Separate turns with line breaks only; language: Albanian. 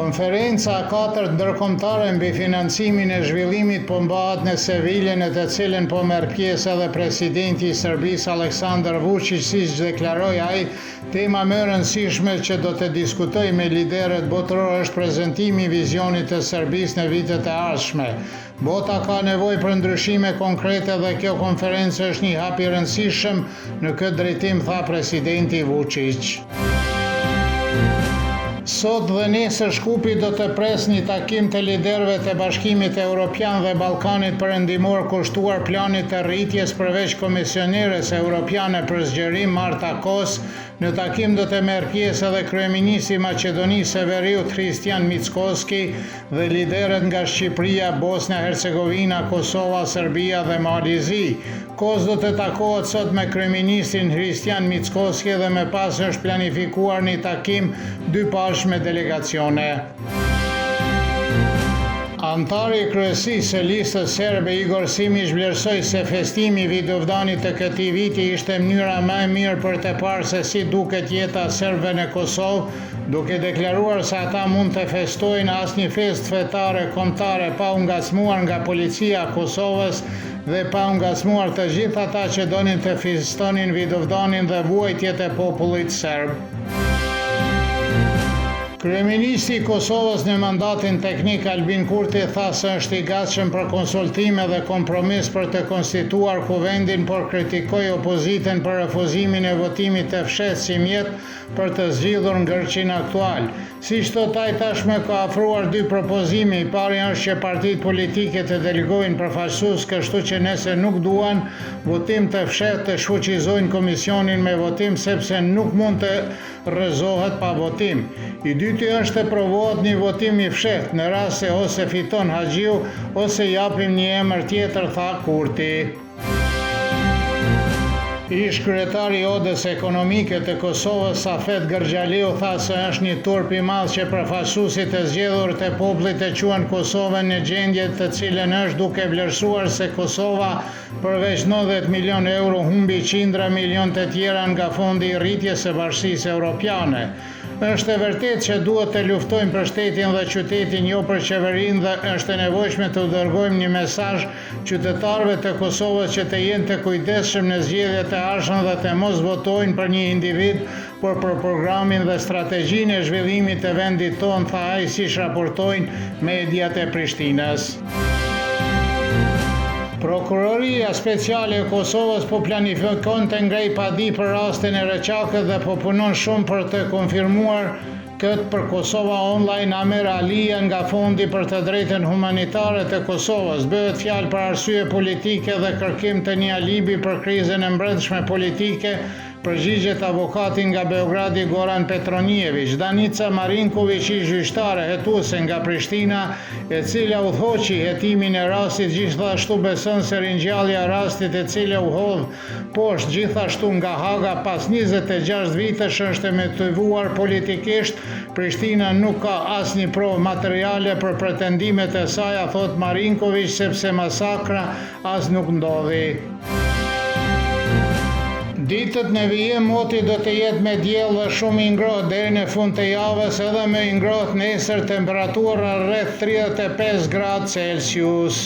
Konferenca 4 ndërkombëtare mbi financimin e zhvillimit po mbahet në Sevilje, në të cilën po merr pjesë edhe presidenti i Serbisë Aleksandar Vučić, siç deklaroi ai. Tema më e rëndësishme që do të diskutoj me liderët botëror është prezantimi i vizionit të Serbisë në vitet e ardhshme. Bota ka nevojë për ndryshime konkrete dhe kjo konferencë është një hap i rëndësishëm në këtë drejtim, tha presidenti Vučić. Sot dhe nesër Shkupi do të pres një takim të liderëve të Bashkimit Evropian dhe Ballkanit Perëndimor kushtuar planit të rritjes, përveç komisioneres europiane për zgjerim Marta Kos. Në takim do të merr pjesë edhe kryeministri i Maqedonisë së Veriut Hristijan Mickoski dhe liderët nga Shqipëria, Bosnia Hercegovina, Kosova, Serbia dhe Malizi. Kos do të takohet sot me kryeministrin Hristijan Mickoski dhe më pas është planifikuar një takim dypashëm me delegacione. Antari i kryesisë së listës serbe Igor Simić vlerësoi se festimi i Vidovdanit të këtij viti ishte mënyra më e mirë për të parë se si duket jeta serbëve në Kosovë, duke deklaruar se ata mund të festojnë asnjë festë fetare kombëtare pa u ngacmuar nga policia e Kosovës dhe pa u ngacmuar të gjithë ata që donin të festonin Vidovdanin dhe vuajtjet e popullit serb. Kryeministri i Kosovës në mandatin teknik Albin Kurti tha se është i gatshëm për konsultime dhe kompromis për të konstituar kuvendin, por kritikoi opozitën për refuzimin e votimit të fshehtë si mjet për të zgjidhur ngërçin aktual. Siç thot ai, tashmë ka ofruar dy propozime. I pari është që partitë politike të delegojnë përfaqësues, kështu që nëse nuk duan votim të fshehtë të shfuqizojnë komisionin me votim, sepse nuk mund të rrëzohet pa votim. I dyti është të provohet një votim i fshehtë në rast se ose fiton Haxhiu ose japim një emër tjetër, tha Kurti. Ish kryetari i Odës Ekonomike të Kosovës Safet Gërgjaliu tha se është një turp i madh që përfaqësuesit e zgjedhur të popullit e quajnë Kosovën në gjendje të cilën është, duke vlerësuar se Kosova përveç 90 milion euro humbi qindra milion të tjera nga fondi i rritjes së Bashkisë Evropiane. Është e vërtetë që duhet të luftojmë për shtetin dhe qytetin, jo për qeverinë, dhe është e nevojshme të dërgojmë një mesazh qytetarëve të Kosovës që të jenë të kujdesshëm në zgjedhjet e ardhshme dhe të mos votojnë për një individ, por për programin dhe strategjinë e zhvillimit të vendit tonë, tha ai, siç raportojnë mediat e Prishtinës. Prokuroria Speciale e Kosovës po planifikon të ngrejë padi për rastin e Reçakët dhe po punon shumë për të konfirmuar këtë për Kosova Online. Amer Alia nga Fondi për të Drejtën Humanitare të Kosovës. Bëhet fjalë për arsye politike dhe kërkim të një alibi për krizën e brendshme politike, përgjigjet avokati nga Beogradi Goran Petronijević. Danica Marinković, ish gjyqtare hetuese nga Prishtina, e cila udhëhoqi hetimin e rastit, gjithashtu beson se ringjallja e rastit e cila u hodh poshtë gjithashtu nga Haga pas 26 vitesh është motivuar politikisht. Prishtina nuk ka asnjë provë materiale për pretendimet e saj, thot Marinković, sepse masakra as nuk ndodhi. Ditët në vijim moti do të jetë me diell dhe shumë i ngrohtë deri në fund të javës, edhe më i ngrohtë nesër, temperatura rreth 35 gradë Celsius.